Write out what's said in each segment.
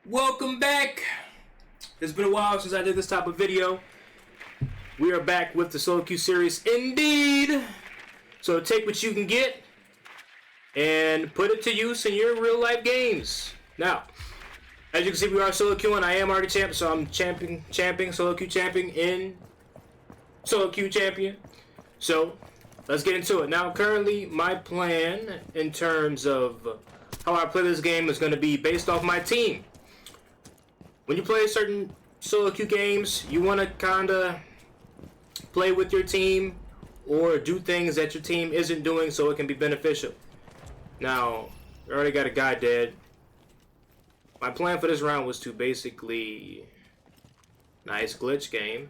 Welcome back. It's been a while since I did this type of video. We are back with the sleqe series indeed. So take what you can get and put it to use in your real life games. Now, as you can see, we are sleqe and I am already champ, so I'm champion sleqe champion in sleqe champion. So let's get into it. Now currently my plan in terms of how I play this game is going to be based off my team. When you play certain sleqe games, you want to kind of play with your team or do things that your team isn't doing so it can be beneficial. Now, I already got a guy dead. My plan for this round was to basically... Nice glitch game.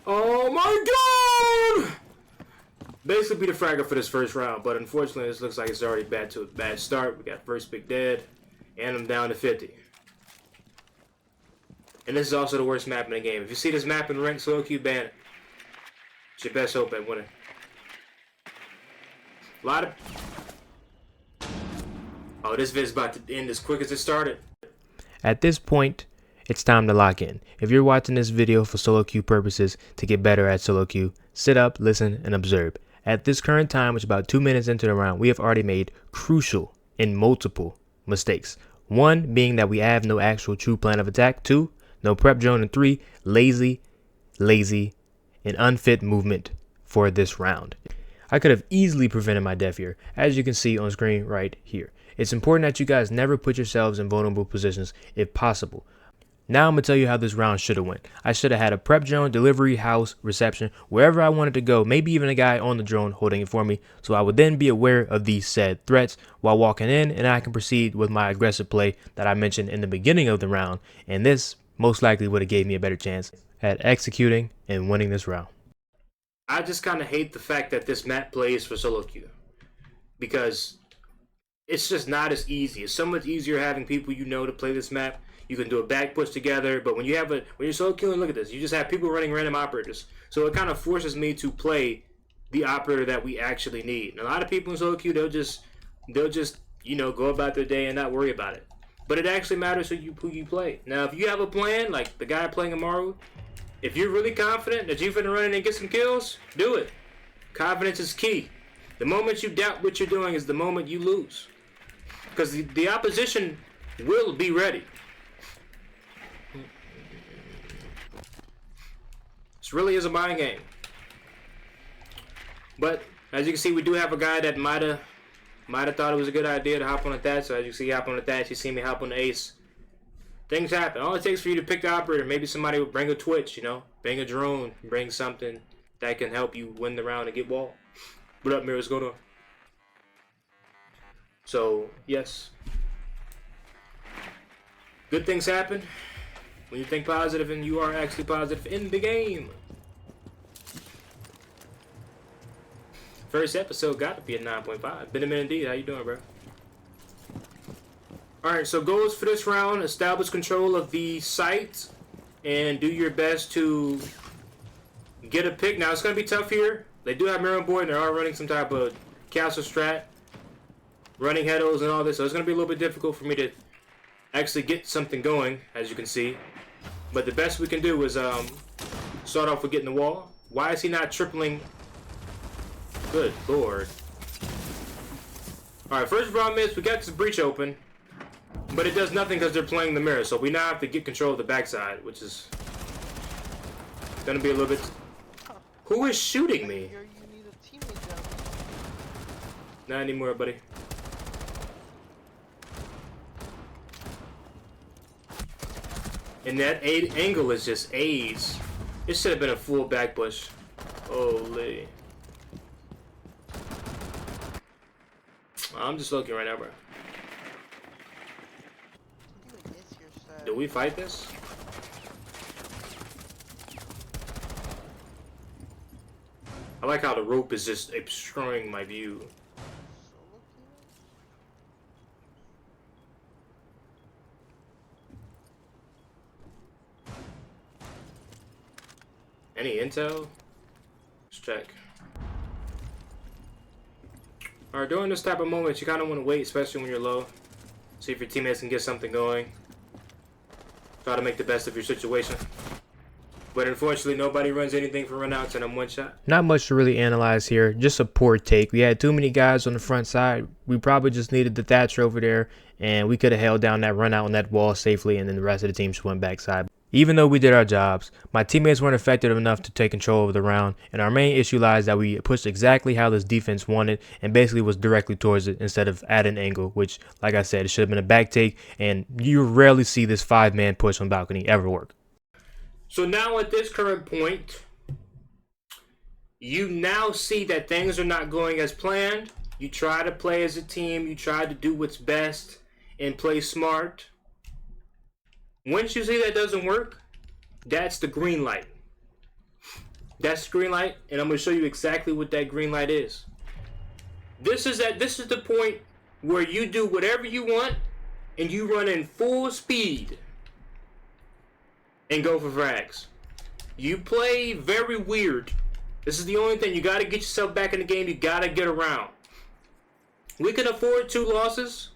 Oh my god! Basically be the fragger for this first round, but unfortunately this looks like it's already bad to a bad start. We got first pick dead. And I'm down to 50. And this is also the worst map in the game. If you see this map in ranked sleqe, ban it. It's your best hope at winning. A lot of... Oh, this vid's about to end as quick as it started. At this point, it's time to lock in. If you're watching this video for sleqe purposes to get better at sleqe, sit up, listen, and observe. At this current time, which is about 2 minutes into the round, we have already made crucial and multiple mistakes. 1 being that we have no actual true plan of attack. 2, no prep drone. And 3, lazy, and unfit movement for this round. I could have easily prevented my death here, as you can see on screen right here. It's important that you guys never put yourselves in vulnerable positions if possible. Now I'm going to tell you how this round should have went. I should have had a prep drone, delivery, house, reception, wherever I wanted to go, maybe even a guy on the drone holding it for me, so I would then be aware of these said threats while walking in, and I can proceed with my aggressive play that I mentioned in the beginning of the round, and this most likely would have gave me a better chance at executing and winning this round. I just kind of hate the fact that this map plays for sleqe, because it's just not as easy. It's so much easier having people you know to play this map. You can do a back push together, but when you're sleqe, look at this. You just have people running random operators. So it kind of forces me to play the operator that we actually need. And a lot of people in sleqe, they'll just go about their day and not worry about it. But it actually matters who you play. Now, if you have a plan, like the guy playing Amaru, if you're really confident that you're gonna run in and get some kills, do it. Confidence is key. The moment you doubt what you're doing is the moment you lose. Because the opposition will be ready. This really is a mind game. But as you can see, we do have a guy that might have thought it was a good idea to hop on the thatch. So as you can see, hop on the thatch. You see me hop on the ace. Things happen. All it takes for you to pick the operator. Maybe somebody would bring a twitch, bring a drone, bring something that can help you win the round and get wall. What up, Mirror? What's going on? So yes, good things happen when you think positive and you are actually positive in the game. First episode got to be at 9.5. Been a minute indeed. How you doing, bro? Alright, so goals for this round: establish control of the site and do your best to get a pick. Now, it's going to be tough here. They do have mirror on board and they are running some type of castle strat, running heados and all this, so it's going to be a little bit difficult for me to actually get something going, as you can see. But the best we can do is start off with getting the wall. Why is he not tripling? Good lord. Alright, first problem is we got this breach open, but it does nothing because they're playing the mirror, so we now have to get control of the backside, which is going to be a little bit... Who is shooting me? Not anymore, buddy. And that angle is just AIDS. It should have been a full back push. Holy. I'm just looking right now, bro. Do we fight this? I like how the rope is just obscuring my view. Any intel? Let's check. Alright, during this type of moment, you kind of want to wait, especially when you're low. See if your teammates can get something going. Try to make the best of your situation. But unfortunately, nobody runs anything for runouts, and I'm one shot. Not much to really analyze here. Just a poor take. We had too many guys on the front side. We probably just needed the Thatcher over there, and we could have held down that run out on that wall safely, and then the rest of the team just went backside. Even though we did our jobs, my teammates weren't effective enough to take control of the round, and our main issue lies that we pushed exactly how this defense wanted and basically was directly towards it instead of at an angle, which, like I said, it should have been a back take, and you rarely see this 5-man push on balcony ever work. So now at this current point, you now see that things are not going as planned. You try to play as a team. You try to do what's best and play smart. Once you see that doesn't work, that's the green light. That's the green light, and I'm going to show you exactly what that green light is. This is the point where you do whatever you want and you run in full speed and go for frags. You play very weird. This is the only thing. You got to get yourself back in the game. You got to get around. We can afford 2 losses.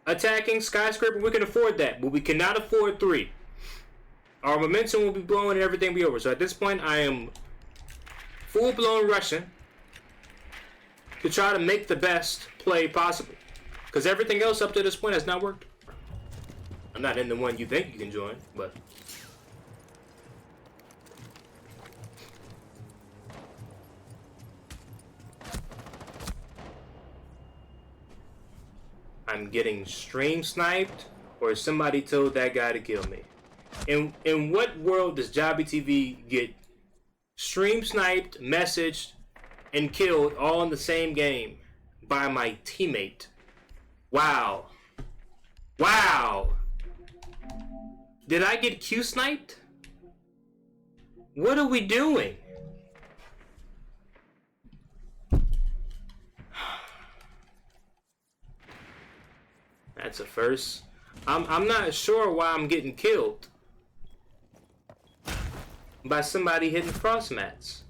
Attacking skyscraper, we can afford that. But we cannot afford 3. Our momentum will be blowing and everything will be over. So at this point, I am full-blown rushing to try to make the best play possible. Because everything else up to this point has not worked. I'm not in the one you think you can join, but... I'm getting stream sniped, or somebody told that guy to kill me. In what world does Jobby TV get stream sniped, messaged, and killed all in the same game by my teammate? Wow. Wow. Did I get Q sniped? What are we doing? That's a first. I'm not sure why I'm getting killed by somebody hitting frost mats.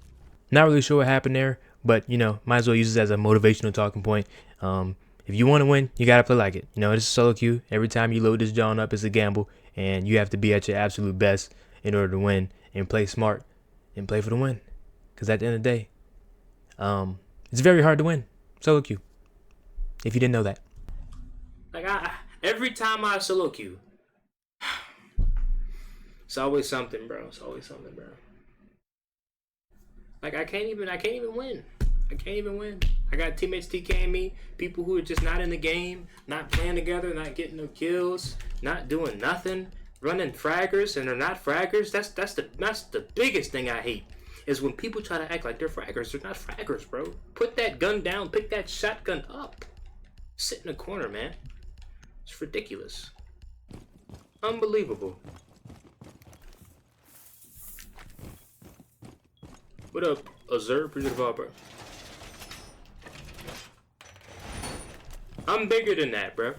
Not really sure what happened there, but you know, might as well use it as a motivational talking point. If you want to win, you gotta play like it. You know, this is solo queue. Every time you load this John up, it's a gamble, and you have to be at your absolute best in order to win and play smart and play for the win. Because at the end of the day, it's very hard to win solo queue. If you didn't know that. Like every time I solo queue, it's always something, bro. It's always something, bro. Like I can't even win. I can't even win. I got teammates TKing me, people who are just not in the game, not playing together, not getting no kills, not doing nothing, running fraggers and they're not fraggers. That's the biggest thing I hate. Is when people try to act like they're fraggers. They're not fraggers, bro. Put that gun down, pick that shotgun up. Sit in the corner, man. It's ridiculous. Unbelievable. What up, Azur? Appreciate the vibe, bro. I'm bigger than that, bro.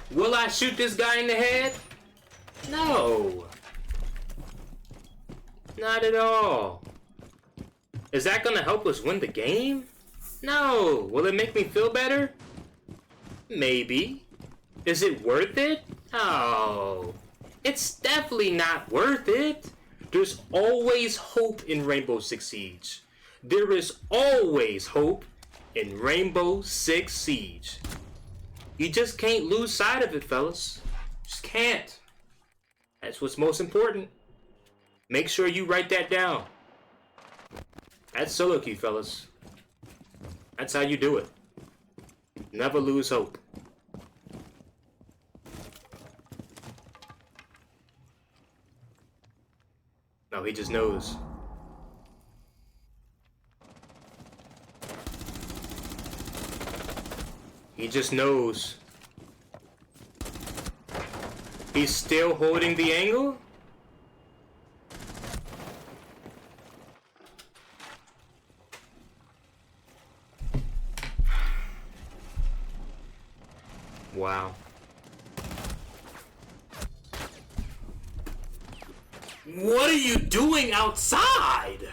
Will I shoot this guy in the head? No. Not at all. Is that gonna help us win the game? No. Will it make me feel better? Maybe. Is it worth it? Oh. It's definitely not worth it. There's always hope in Rainbow Six Siege. There is always hope in Rainbow Six Siege. You just can't lose sight of it, fellas. Just can't. That's what's most important. Make sure you write that down. That's solo queue, fellas. That's how you do it. Never lose hope. No, he just knows. He just knows. He's still holding the angle? Wow. What are you doing outside?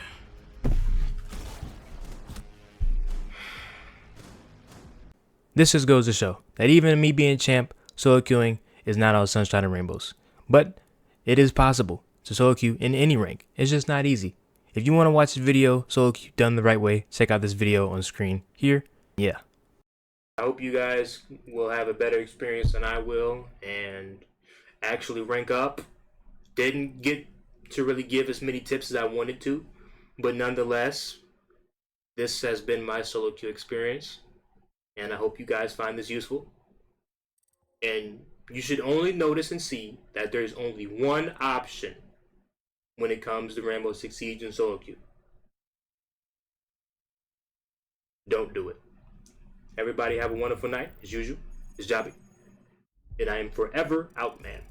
This just goes to show that even me being champ, solo queuing is not all sunshine and rainbows. But it is possible to solo queue in any rank. It's just not easy. If you want to watch the video solo queue done the right way, check out this video on screen here. Yeah. I hope you guys will have a better experience than I will and actually rank up. Didn't get to really give as many tips as I wanted to, but nonetheless, this has been my solo queue experience, and I hope you guys find this useful. And you should only notice and see that there's only one option when it comes to Rainbow Six Siege and solo queue. Don't do it. Everybody have a wonderful night. As usual, it's Jobby, and I am forever out, man.